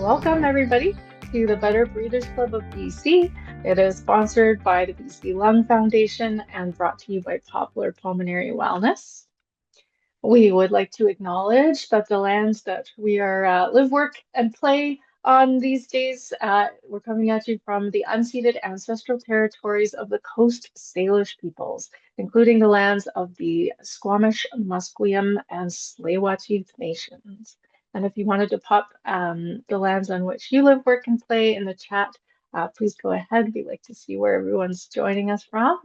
Welcome, everybody, to the Better Breathers Club of BC. It is sponsored by the BC Lung Foundation and brought to you by Poplar Pulmonary Wellness. We would like to acknowledge that the lands that we are live, work, and play on these days, we're coming at you from the unceded ancestral territories of the Coast Salish peoples, including the lands of the Squamish, Musqueam, and Tsleil-Waututh nations. And if you wanted to pop the lands on which you live, work, and play in the chat, please go ahead. We'd like to see where everyone's joining us from.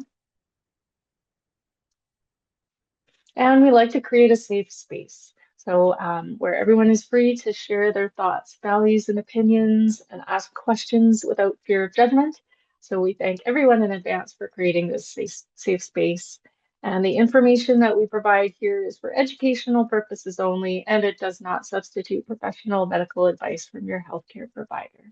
And we like to create a safe space. So where everyone is free to share their thoughts, values, and opinions and ask questions without fear of judgment. So we thank everyone in advance for creating this safe space. And the information that we provide here is for educational purposes only, and it does not substitute professional medical advice from your healthcare provider.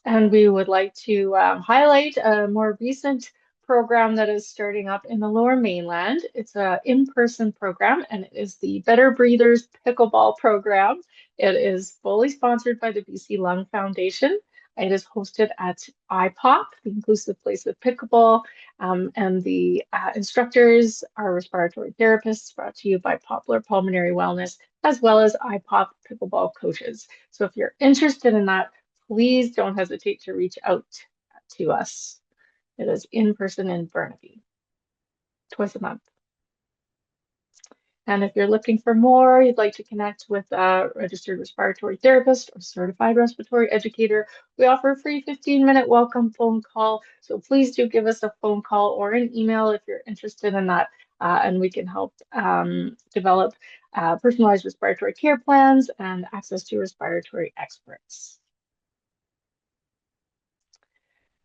And we would like to highlight a more recent program that is starting up in the Lower Mainland. It's an in-person program, and it is the Better Breathers Pickleball Program. It is fully sponsored by the BC Lung Foundation. It is hosted at IPOP, the Inclusive Place of Pickleball, and the instructors are respiratory therapists brought to you by Poplar Pulmonary Wellness, as well as IPOP pickleball coaches. So if you're interested in that, please don't hesitate to reach out to us. It is in person in Burnaby, twice a month. And if you're looking for more, you'd like to connect with a registered respiratory therapist or certified respiratory educator, we offer a free 15-minute welcome phone call. So please do give us a phone call or an email if you're interested in that, and we can help develop personalized respiratory care plans and access to respiratory experts.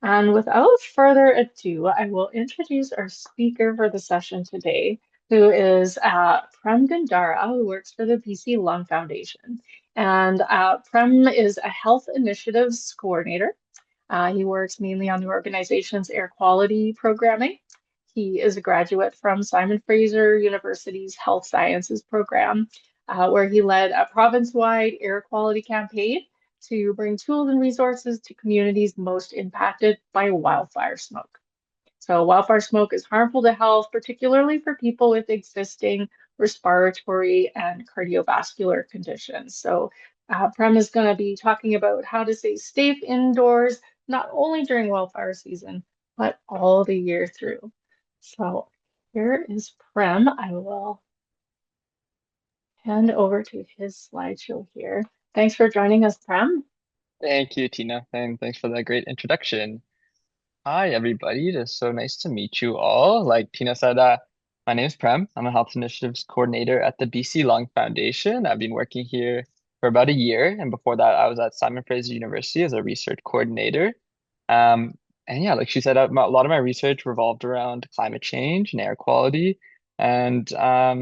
And without further ado, I will introduce our speaker for the session today, who is Prem Gandara, who works for the BC Lung Foundation. And Prem is a health initiatives coordinator. He works mainly on the organization's air quality programming. He is a graduate from Simon Fraser University's Health Sciences program, where he led a province-wide air quality campaign to bring tools and resources to communities most impacted by wildfire smoke. So wildfire smoke is harmful to health, particularly for people with existing respiratory and cardiovascular conditions. So Prem is going to be talking about how to stay safe indoors, not only during wildfire season, but all the year through. So here is Prem. I will hand over to his slideshow here. Thanks for joining us, Prem. Thank you, Tina, and thanks for that great introduction. Hi, everybody. It is so nice to meet you all. Like Tina said, my name is Prem. I'm a health initiatives coordinator at the BC Lung Foundation. I've been working here for about a year, and before that, I was at Simon Fraser University as a research coordinator. Um, and yeah, like she said, a lot of my research revolved around climate change and air quality, and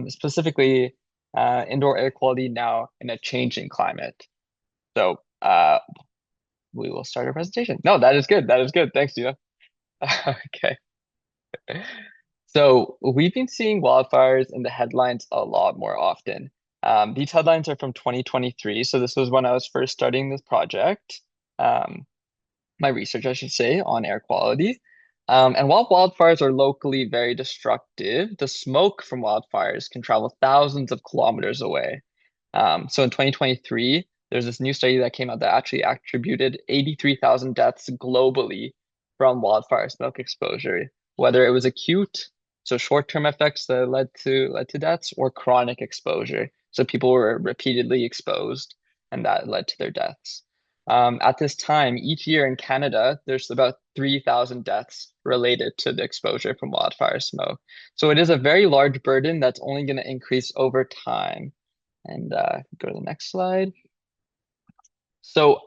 specifically indoor air quality now in a changing climate. So, we will start our presentation. No, that is good. That is good. Thanks, Tina. Okay. So we've been seeing wildfires in the headlines a lot more often. These headlines are from 2023. So this was when I was first starting this project, um, my research, I should say, on air quality. And while wildfires are locally very destructive, the smoke from wildfires can travel thousands of kilometers away. So in 2023, there's this new study that came out that actually attributed 83,000 deaths globally from wildfire smoke exposure, whether it was acute, so short-term effects that led to deaths, or chronic exposure. So people were repeatedly exposed, and that led to their deaths. At this time, each year in Canada, there's about 3,000 deaths related to the exposure from wildfire smoke. So it is a very large burden that's only going to increase over time. And go to the next slide. So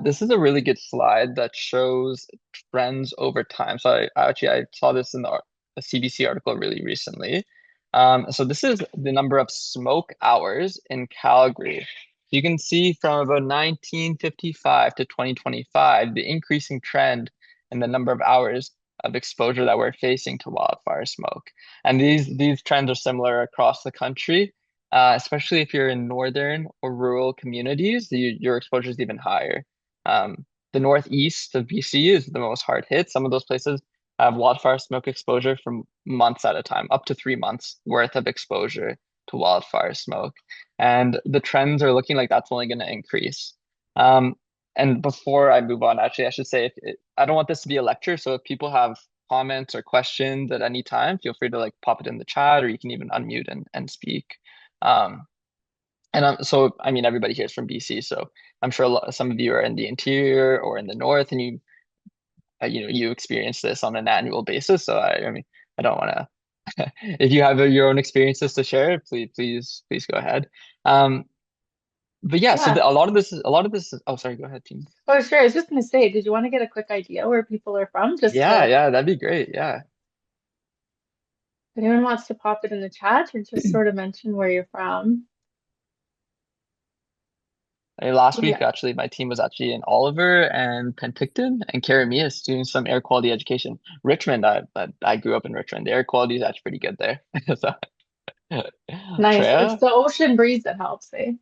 this is a really good slide that shows trends over time. So I saw this in a CBC article really recently. So this is the number of smoke hours in Calgary. You can see from about 1955 to 2025, the increasing trend in the number of hours of exposure that we're facing to wildfire smoke. And these trends are similar across the country. especially if you're in northern or rural communities, your exposure is even higher. The northeast of BC is the most hard hit. Some of those places have wildfire smoke exposure from months at a time, up to 3 months worth of exposure to wildfire smoke. And the trends are looking like that's only going to increase. Um, and before I move on, actually, I should say I don't want this to be a lecture. So if people have comments or questions at any time, feel free to like pop it in the chat, or you can even unmute and speak. Um, so, I mean, everybody here is from BC, so I'm sure some of you are in the interior or in the north, and you experience this on an annual basis. So, I mean, I don't want to. If you have your own experiences to share, please go ahead. Um, but yeah, so Yeah. a lot of this is. Oh, sorry, go ahead, team. Oh, sure. I was just going to say, did you want to get a quick idea where people are from? Just Yeah, to, yeah, that'd be great. Yeah. if anyone wants to pop it in the chat or just sort of mention where you're from. Last week, Yeah. actually, my team was actually in Oliver and Penticton and Caramias doing some air quality education. Richmond, I grew up in Richmond. The air quality is actually pretty good there. So, Nice. It's Freya, the ocean breeze that helps, eh?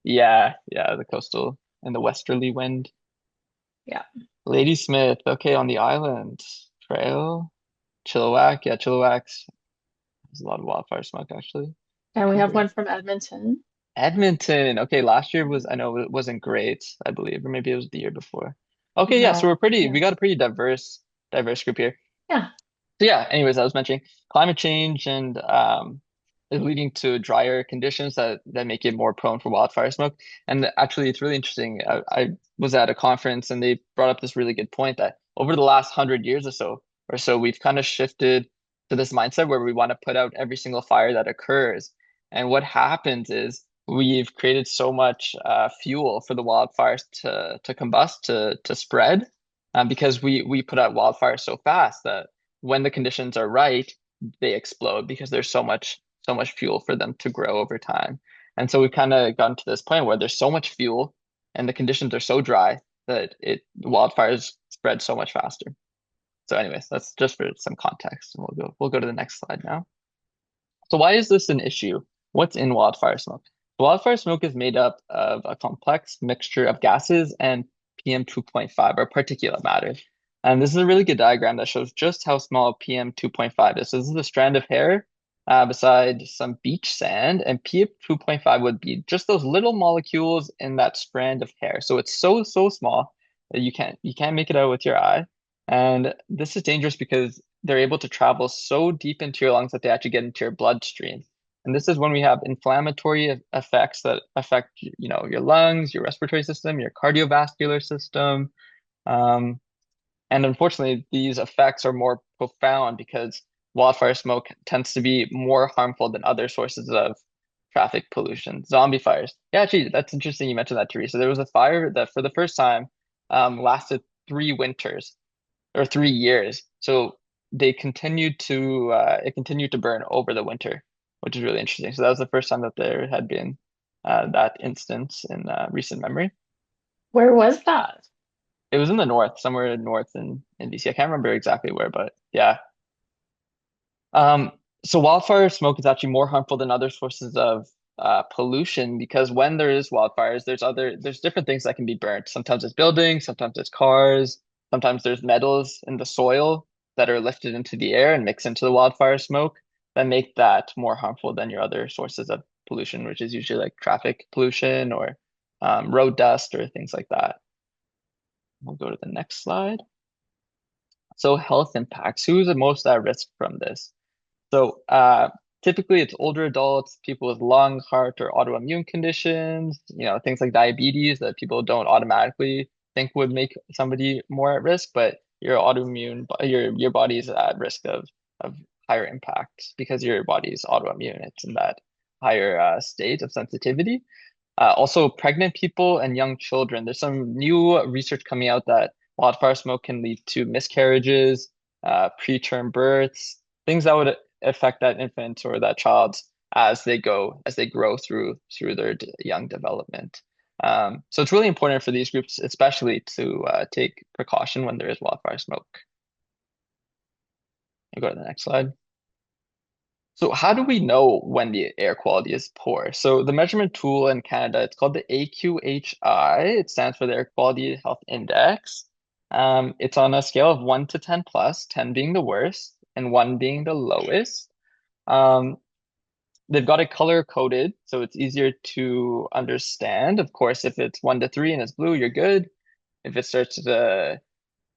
yeah, yeah, the coastal and the westerly wind. Yeah. Ladysmith, okay, on the island. Trail, Chilliwack, yeah, Chilliwack's. There's a lot of wildfire smoke actually. And we have Over one from Edmonton. Edmonton. Okay, last year was I know it wasn't great, I believe, or maybe it was the year before. Okay, yeah, so No. we Yeah. got a pretty diverse group here. Yeah. So yeah, anyways, I was mentioning climate change and is leading to drier conditions that make it more prone for wildfire smoke. And actually, it's really interesting. I was at a conference and they brought up this really good point that over the last 100 years or so, we've kind of shifted to this mindset where we want to put out every single fire that occurs. And what happens is we've created so much fuel for the wildfires to combust to spread because we put out wildfires so fast that when the conditions are right, they explode because there's so much fuel for them to grow over time. And so we've kind of gotten to this point where there's so much fuel and the conditions are so dry that wildfires spread so much faster. So anyways, that's just for some context. And we'll go to the next slide now. So why is this an issue? What's in wildfire smoke? Wildfire smoke is made up of a complex mixture of gases and PM 2.5 or particulate matter. And this is a really good diagram that shows just how small PM 2.5 is. So this is a strand of hair beside some beach sand, and PM 2.5 would be just those little molecules in that strand of hair. So it's so small that you can't make it out with your eye. And this is dangerous because they're able to travel so deep into your lungs that they actually get into your bloodstream. And this is when we have inflammatory effects that affect, your lungs, your respiratory system, your cardiovascular system. Um, and unfortunately, these effects are more profound because wildfire smoke tends to be more harmful than other sources of traffic pollution. Zombie fires. Yeah, actually, that's interesting you mentioned that, Teresa. There was a fire that for the first time lasted 3 winters or 3 years. So it continued to burn over the winter, which is really interesting. So that was the first time that there had been that instance in recent memory. Where was that? It was in the north, somewhere north in BC. I can't remember exactly where, but yeah. Um, so wildfire smoke is actually more harmful than other sources of pollution because when there is wildfires, there's different things that can be burnt. Sometimes it's buildings, sometimes it's cars, sometimes there's metals in the soil that are lifted into the air and mix into the wildfire smoke that make that more harmful than your other sources of pollution, which is usually like traffic pollution or road dust or things like that. We'll go to the next slide. So health impacts. Who's the most at risk from this? So typically it's older adults, people with lung, heart, or autoimmune conditions, things like diabetes that people don't automatically think would make somebody more at risk, but your body is at risk of higher impact because your body is autoimmune. It's in that higher state of sensitivity. Also, pregnant people and young children. There's some new research coming out that wildfire smoke can lead to miscarriages, preterm births, things that would affect that infant or that child as they grow through their young development. So it's really important for these groups, especially to take precaution when there is wildfire smoke. I'll go to the next slide. So how do we know when the air quality is poor? So the measurement tool in Canada, it's called the AQHI. It stands for the Air Quality Health Index. It's on a scale of 1 to 10 plus, 10 being the worst and 1 being the lowest. Um, they've got it color coded, so it's easier to understand. Of course, if it's 1 to 3 and it's blue, you're good. If it starts to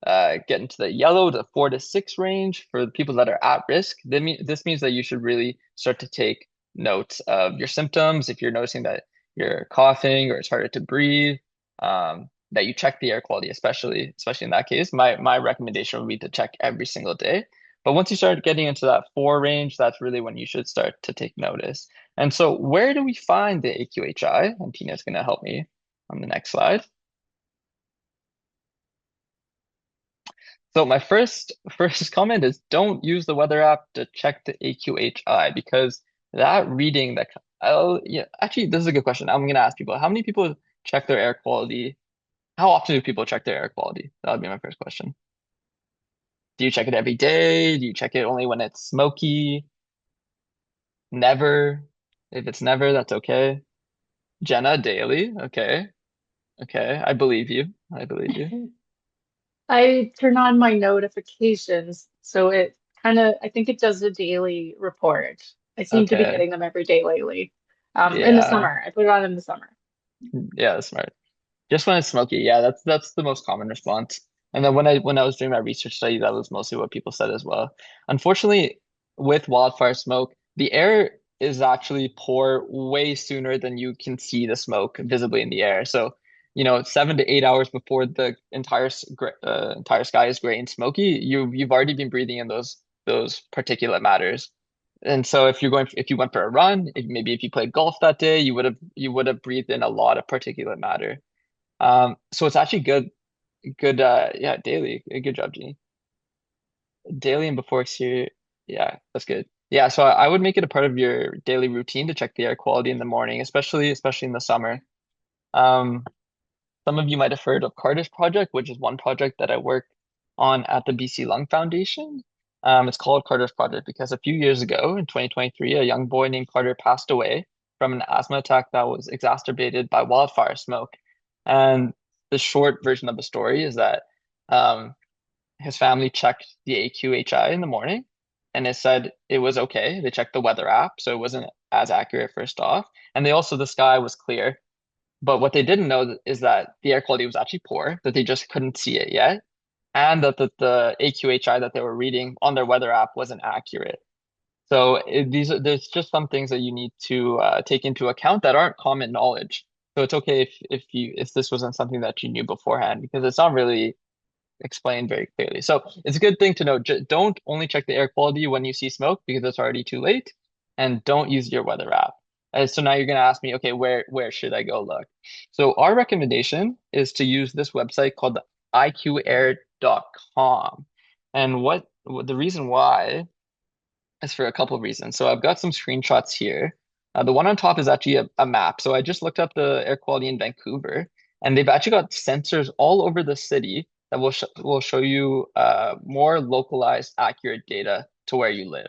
get into the yellow to 4 to 6 range for the people that are at risk. This means that you should really start to take notes of your symptoms. If you're noticing that you're coughing or it's harder to breathe, that you check the air quality, especially in that case. My recommendation would be to check every single day. But once you start getting into that 4 range, that's really when you should start to take notice. And so, where do we find the AQHI? And Tina's going to help me on the next slide. So my first comment is don't use the weather app to check the AQHI because that reading that yeah, actually this is a good question. I'm gonna ask people how many people check their air quality? How often do people check their air quality? That would be my first question. Do you check it every day? Do you check it only when it's smoky? Never. If it's never, that's okay. Jenna, daily. Okay. Okay. I believe you. I believe you. I turn on my notifications, so it kind of, I think it does a daily report. I seem to be Okay. getting them every day lately. In the Yeah. summer, I put it on in the summer. Yeah, that's smart. Just when it's smoky, yeah, that's the most common response. And then when I was doing my research study, that was mostly what people said as well. Unfortunately, with wildfire smoke, the air is actually poor way sooner than you can see the smoke visibly in the air. So, 7 to 8 hours before the entire sky is gray and smoky, you've already been breathing in those particulate matters. And so if you went for a run, maybe if you played golf that day, you would have breathed in a lot of particulate matter. So it's actually good, yeah, daily. Good job, Jeannie. Daily and before exterior. Yeah, that's good. Yeah, so I would make it a part of your daily routine to check the air quality in the morning, especially in the summer. Um, some of you might have heard of Carter's project, which is one project that I work on at the BC Lung Foundation. It's called Carter's project because a few years ago in 2023, a young boy named Carter passed away from an asthma attack that was exacerbated by wildfire smoke. And the short version of the story is that um, his family checked the AQHI in the morning and it said it was okay. They checked the weather app, so it wasn't as accurate first off. And the sky was clear. But what they didn't know is that the air quality was actually poor, that they just couldn't see it yet, and that the AQHI that they were reading on their weather app wasn't accurate. So there's just some things that you need to take into account that aren't common knowledge. So it's okay if this wasn't something that you knew beforehand because it's not really explained very clearly. So it's a good thing to know. Don't only check the air quality when you see smoke because it's already too late, and don't use your weather app. And so now you're going to ask me, okay, where should I go look? So our recommendation is to use this website called iqair.com. And what the reason why is for a couple of reasons. So I've got some screenshots here. The one on top is actually a map. So I just looked up the air quality in Vancouver, and they've actually got sensors all over the city that will show you more localized, accurate data to where you live.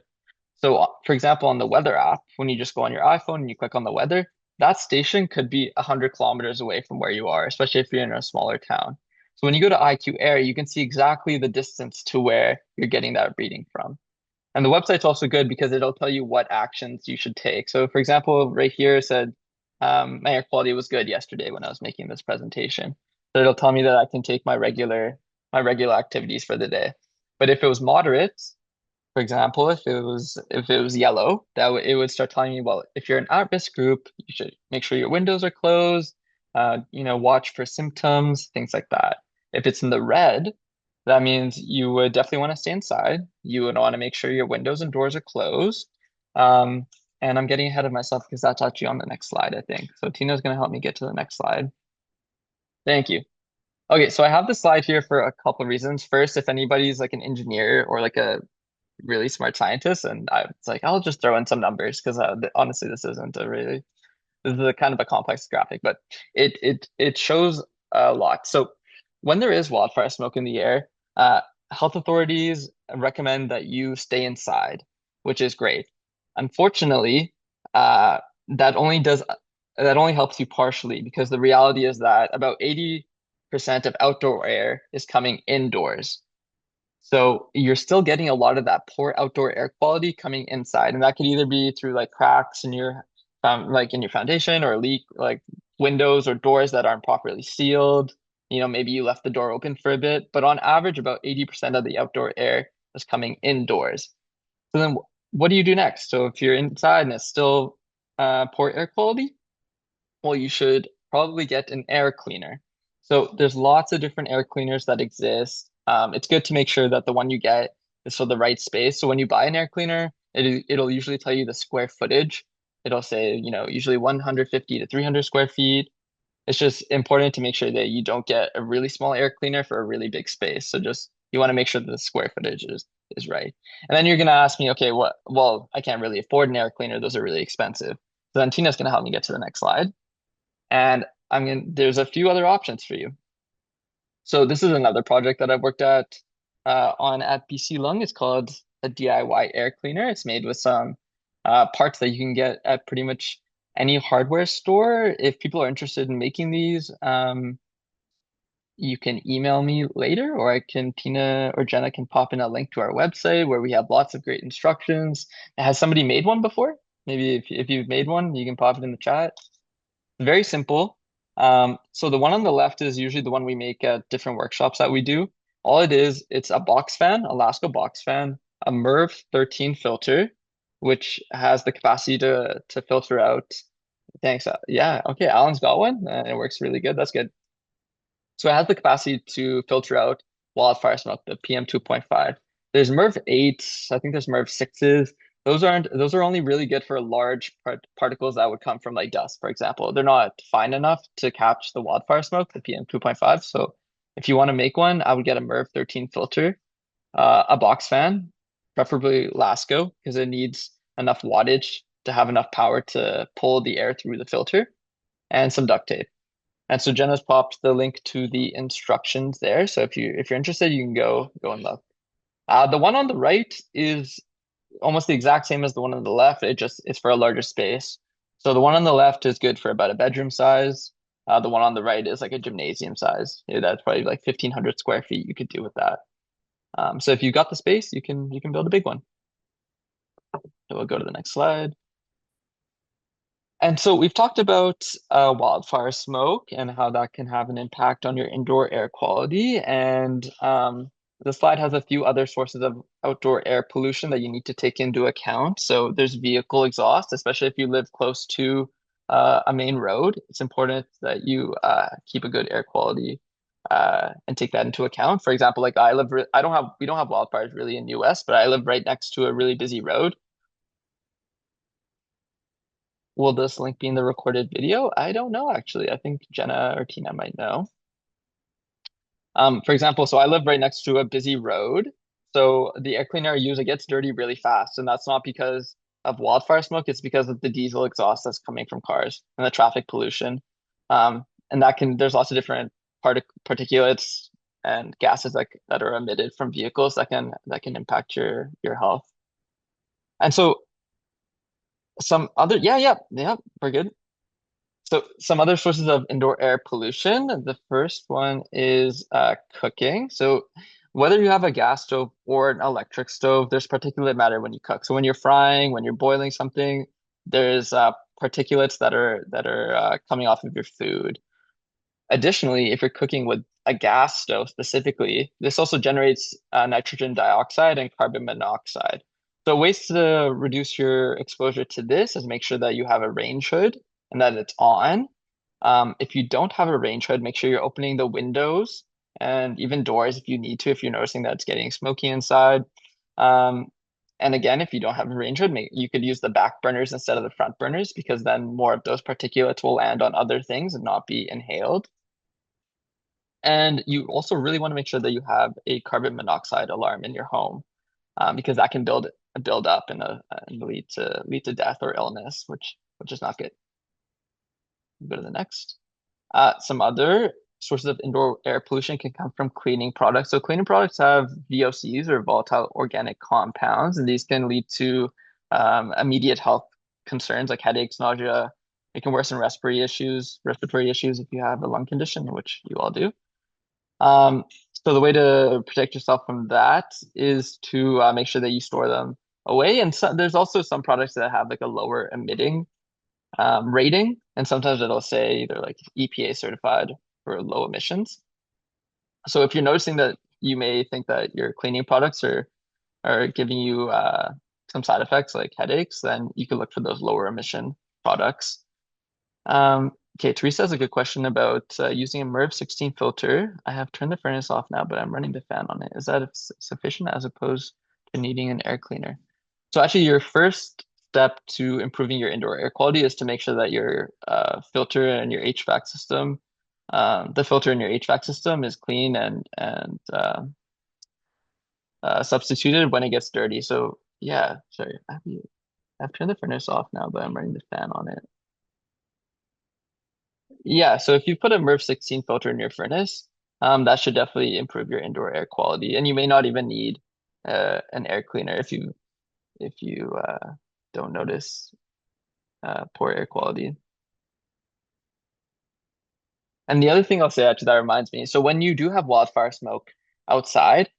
So, for example, on the weather app, when you just go on your iPhone and you click on the weather, that station could be 100 kilometers away from where you are, especially if you're in a smaller town. So when you go to IQ Air, you can see exactly the distance to where you're getting that reading from. And the website's also good because it'll tell you what actions you should take. So, for example, right here it said my air quality was good yesterday when I was making this presentation. So it'll tell me that I can take my regular activities for the day. But if it was moderate, for example, if it was yellow, it would start telling me, well, if you're an at-risk group, you should make sure your windows are closed, watch for symptoms, things like that. If it's in the red, that means you would definitely want to stay inside. You would want to make sure your windows and doors are closed. Um, and I'm getting ahead of myself because that's actually on the next slide, I think. So Tina's going to help me get to the next slide. Thank you. Okay, so I have the slide here for a couple of reasons. First, if anybody's like an engineer or like a really smart scientist, and I was like, I'll just throw in some numbers because honestly, this is a kind of a complex graphic, but it shows a lot. So when there is wildfire smoke in the air, health authorities recommend that you stay inside, which is great. Unfortunately, that only does that only helps you partially because the reality is that about 80% of outdoor air is coming indoors. So you're still getting a lot of that poor outdoor air quality coming inside, and that could either be through like cracks in your like in your foundation or leak like windows or doors that aren't properly sealed. Maybe you left the door open for a bit, but on average, about 80% of the outdoor air is coming indoors. So then what do you do next? So if you're inside and it's still poor air quality, well, you should probably get an air cleaner. So there's lots of different air cleaners that exist. It's good to make sure that the one you get is for the right space. So when you buy an air cleaner, it'll usually tell you the square footage. It'll say, usually 150 to 300 square feet. It's just important to make sure that you don't get a really small air cleaner for a really big space. So just you want to make sure that the square footage is right. And then you're gonna ask me, okay, well, I can't really afford an air cleaner. Those are really expensive. So then Tina's gonna help me get to the next slide. And there's a few other options for you. So this is another project that I've worked on at BC Lung. It's called a DIY air cleaner. It's made with some parts that you can get at pretty much any hardware store. If people are interested in making these, you can email me later, or Tina or Jenna can pop in a link to our website where we have lots of great instructions. Has somebody made one before? Maybe if you've made one, you can pop it in the chat. Very simple. So the one on the left is usually the one we make at different workshops that we do. All it is, it's a box fan, Alaska box fan, a MERV 13 filter, which has the capacity to filter out. Thanks. Yeah, okay, Alan's got one, and it works really good. That's good. So it has the capacity to filter out wildfire smoke, the PM 2.5. There's MERV 8s, I think there's MERV 6s. Those are only really good for large particles that would come from like dust, for example. They're not fine enough to catch the wildfire smoke, the PM 2.5. So if you want to make one, I would get a MERV 13 filter, a box fan, preferably Lasco, because it needs enough wattage to have enough power to pull the air through the filter, and some duct tape. And so Jenna's popped the link to the instructions there. So if you're interested, you can go and look. The one on the right is almost the exact same as the one on the left. It's for a larger space. So the one on the left is good for about a bedroom size. The one on the right is like a gymnasium size. Yeah, that's probably like 1,500 square feet you could do with that. So if you've got the space, you can build a big one. So we'll go to the next slide. And so we've talked about wildfire smoke and how that can have an impact on your indoor air quality. And the slide has a few other sources of outdoor air pollution that you need to take into account. So there's vehicle exhaust, especially if you live close to a main road. It's important that you keep a good air quality and take that into account. For example, like we don't have wildfires really in US, but I live right next to a really busy road. Will this link be in the recorded video? I don't know, actually. I think Jenna or Tina might know. For example, so I live right next to a busy road. So the air cleaner I use, it gets dirty really fast. And that's not because of wildfire smoke, it's because of the diesel exhaust that's coming from cars and the traffic pollution. And there's lots of different particulates and gases that are emitted from vehicles that can impact your health. And so yeah, we're good. So some other sources of indoor air pollution. The first one is cooking. So whether you have a gas stove or an electric stove, there's particulate matter when you cook. So when you're frying, when you're boiling something, there's particulates that are coming off of your food. Additionally, if you're cooking with a gas stove specifically, this also generates nitrogen dioxide and carbon monoxide. So ways to reduce your exposure to this is make sure that you have a range hood and that it's on. If you don't have a range hood, make sure you're opening the windows and even doors if you need to, if you're noticing that it's getting smoky inside. Um, and again, if you don't have a range hood, you could use the back burners instead of the front burners because then more of those particulates will land on other things and not be inhaled. And you also really want to make sure that you have a carbon monoxide alarm in your home, because that can build up and lead to death or illness, which is not good. Go to the next. Some other sources of indoor air pollution can come from cleaning products. So cleaning products have VOCs or volatile organic compounds, and these can lead to immediate health concerns like headaches, nausea. It can worsen respiratory issues if you have a lung condition, which you all do. Um, so the way to protect yourself from that is to make sure that you store them away. And so, there's also some products that have like a lower emitting rating, and sometimes it'll say either like EPA certified for low emissions. So if you're noticing that you may think that your cleaning products are giving you some side effects like headaches, then you can look for those lower emission products. Okay, Teresa has a good question about using a MERV 16 filter. I have turned the furnace off now, but I'm running the fan on it. Is that sufficient as opposed to needing an air cleaner? So actually, your first step to improving your indoor air quality is to make sure that your filter and your HVAC system, the filter in your HVAC system is clean and substituted when it gets dirty. So yeah, sorry, I've turned the furnace off now, but I'm running the fan on it. Yeah, so if you put a MERV 16 filter in your furnace, that should definitely improve your indoor air quality. And you may not even need an air cleaner if you don't notice poor air quality. And the other thing I'll say actually that reminds me, so when you do have wildfire smoke outside,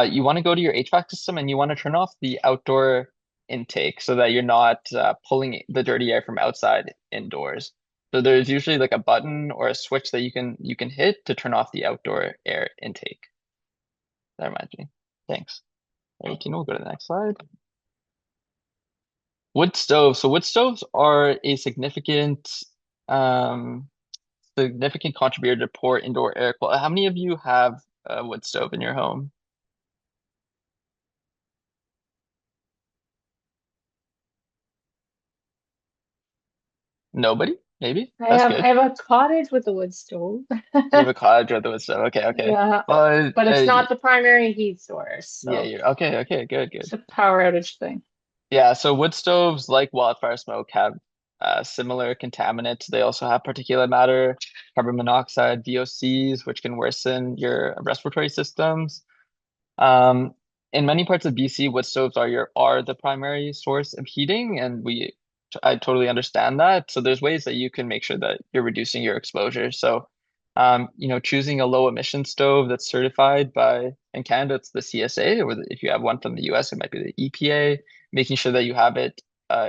you want to go to your HVAC system and you want to turn off the outdoor intake so that you're not pulling the dirty air from outside indoors. So there's usually like a button or a switch that you can hit to turn off the outdoor air intake. That reminds me. Thanks. 18, we'll go to the next slide. Wood stoves. So wood stoves are a um, significant contributor to poor indoor air quality. How many of you have a wood stove in your home? Nobody? Maybe? That's I good. have a cottage with a wood stove. You have a cottage with the wood stove. Okay, okay. Yeah, Well, but it's not the primary heat source, yeah, so you're okay, okay, good, it's good. a power outage thing. Yeah, so wood stoves, like wildfire smoke, have similar contaminants. They also have particulate matter, carbon monoxide, VOCs, which can worsen your respiratory systems. Um, in many parts of BC, wood stoves are the primary source of heating, and I totally understand that. So there's ways that you can make sure that you're reducing your exposure. So, choosing a low emission stove that's certified by in Canada, it's the CSA, or if you have one from the US, it might be the EPA. Making sure that you have it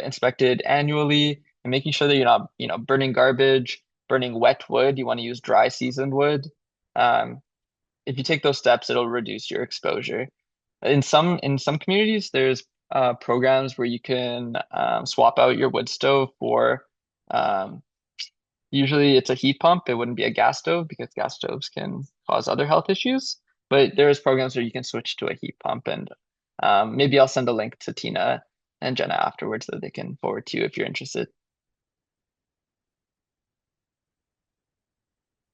inspected annually, and making sure that you're not, burning garbage, burning wet wood. You want to use dry seasoned wood. Um, if you take those steps, it'll reduce your exposure. In some communities, there's programs where you can swap out your wood stove for um, usually it's a heat pump. It wouldn't be a gas stove because gas stoves can cause other health issues. But there's programs where you can switch to a heat pump, and maybe I'll send a link to Tina and Jenna afterwards that they can forward to you if you're interested.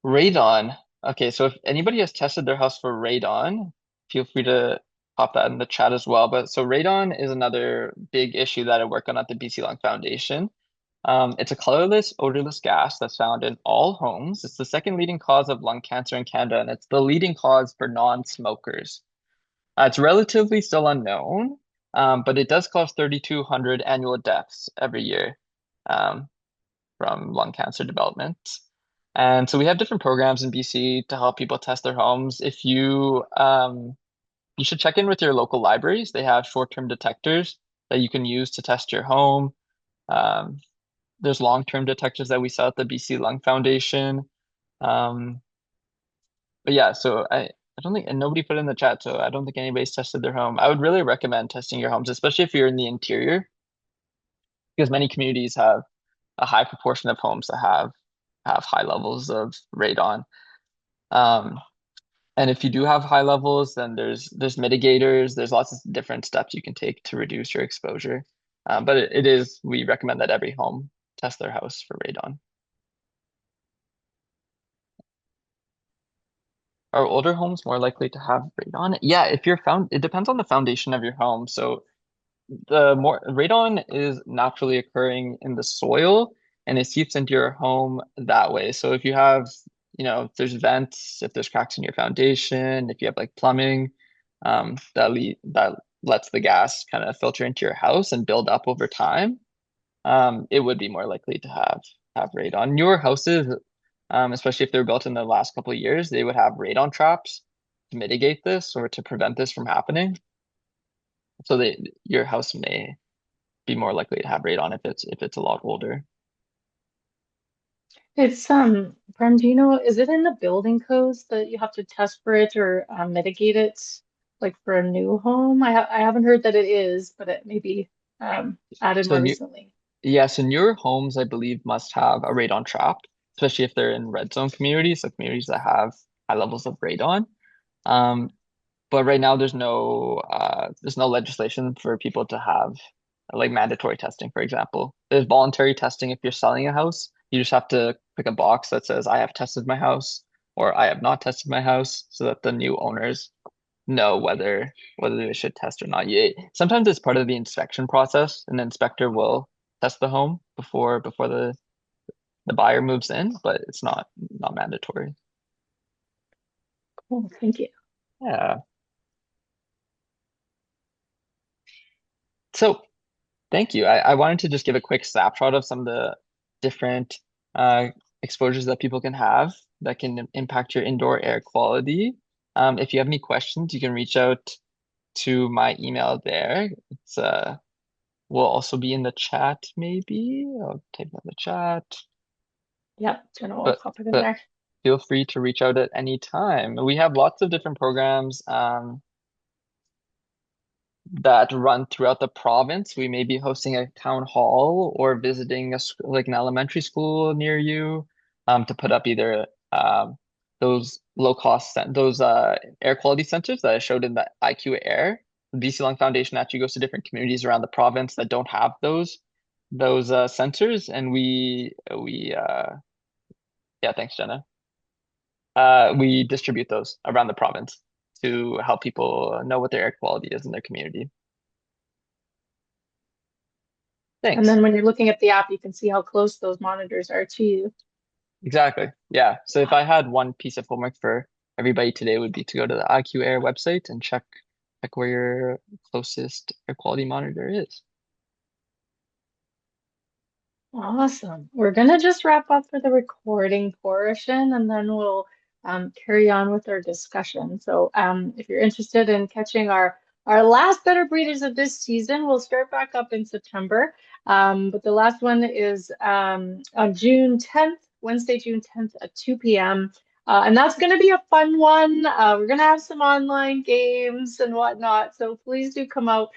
Radon. Okay, so if anybody has tested their house for radon, feel free to pop that in the chat as well. But so radon is another big issue that I work on at the BC Lung Foundation. It's a colorless, odorless gas that's found in all homes. It's the second leading cause of lung cancer in Canada, and it's the leading cause for non-smokers. It's relatively still unknown, but it does cause 3,200 annual deaths every year. Um, from lung cancer development. And so we have different programs in BC to help people test their homes. If you should check in with your local libraries. They have short-term detectors that you can use to test your home. Um, there's long-term detectors that we sell at the BC Lung Foundation. Um, but yeah, so I don't think, and nobody put it in the chat, so I don't think anybody's tested their home. I would really recommend testing your homes, especially if you're in the interior, because many communities have a high proportion of homes that have high levels of radon. Um, and if you do have high levels, then there's mitigators. There's lots of different steps you can take to reduce your exposure. But we recommend that every home test their house for radon. Are older homes more likely to have radon? Yeah, it depends on the foundation of your home. So the more radon is naturally occurring in the soil and it seeps into your home that way. So if you have, if there's vents, if there's cracks in your foundation, if you have like plumbing, that lets the gas kind of filter into your house and build up over time, it would be more likely to have radon. Newer houses, especially if they were built in the last couple of years, they would have radon traps to mitigate this or to prevent this from happening. So your house may be more likely to have radon if it's a lot older. It's Prem, do you know, is it in the building codes that you have to test for it or mitigate it like for a new home? I haven't heard that it is, but it may be added So more new recently. Yeah, so newer homes, I believe, must have a radon trap, especially if they're in red zone communities, so communities that have high levels of radon. Um, but right now, there's no legislation for people to have like mandatory testing, for example. There's voluntary testing if you're selling a house. You just have to pick a box that says, I have tested my house or I have not tested my house, so that the new owners know whether they should test or not. Sometimes it's part of the inspection process. An inspector will test the home before the buyer moves in, but it's not mandatory. Cool, thank you. Yeah. So thank you. I wanted to just give a quick snapshot of some of the different uh, exposures that people can have that can impact your indoor air quality. If you have any questions, you can reach out to my email there. It's will also be in the chat, maybe. I'll type in the chat. Yep, Jenna will But pop it in but there. feel free to reach out at any time. We have lots of different programs that run throughout the province. We may be hosting a town hall or visiting like an elementary school near you to put up either those those air quality centers that I showed in the IQ Air. The BC Lung Foundation actually goes to different communities around the province that don't have those sensors, and we yeah, thanks, Jenna. We distribute those around the province to help people know what their air quality is in their community. And Thanks. then when you're looking at the app, you can see how close those monitors are to you. Exactly. Yeah. So if Yeah. I had one piece of homework for everybody today would be to go to the IQ Air website and check where your closest air quality monitor is. Awesome. We're gonna just wrap up for the recording portion and then we'll carry on with our discussion. So if you're interested in catching our last Better Breeders of this season, we'll start back up in September. But the last one is on June 10th, Wednesday, June 10th at 2 p.m. And that's going to be a fun one. We're going to have some online games and whatnot. So please do come out,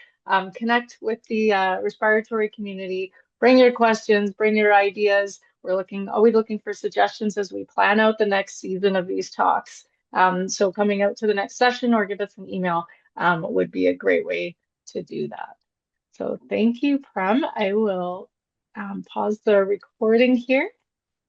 connect with the respiratory community. Bring your questions, bring your ideas. Always looking for suggestions as we plan out the next season of these talks. So coming out to the next session or give us an email would be a great way to do that. So thank you, Prem. I will pause the recording here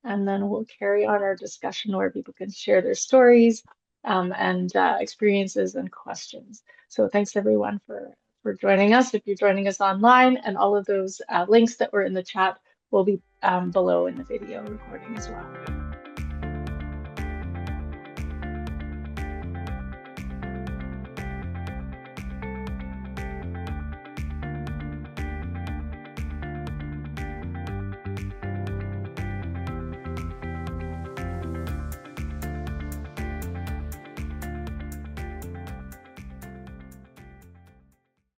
and then we'll carry on our discussion where people can share their stories and experiences and questions. So thanks everyone for joining us. If you're joining us online, and all of those links that were in the chat will be below in the video recording as well.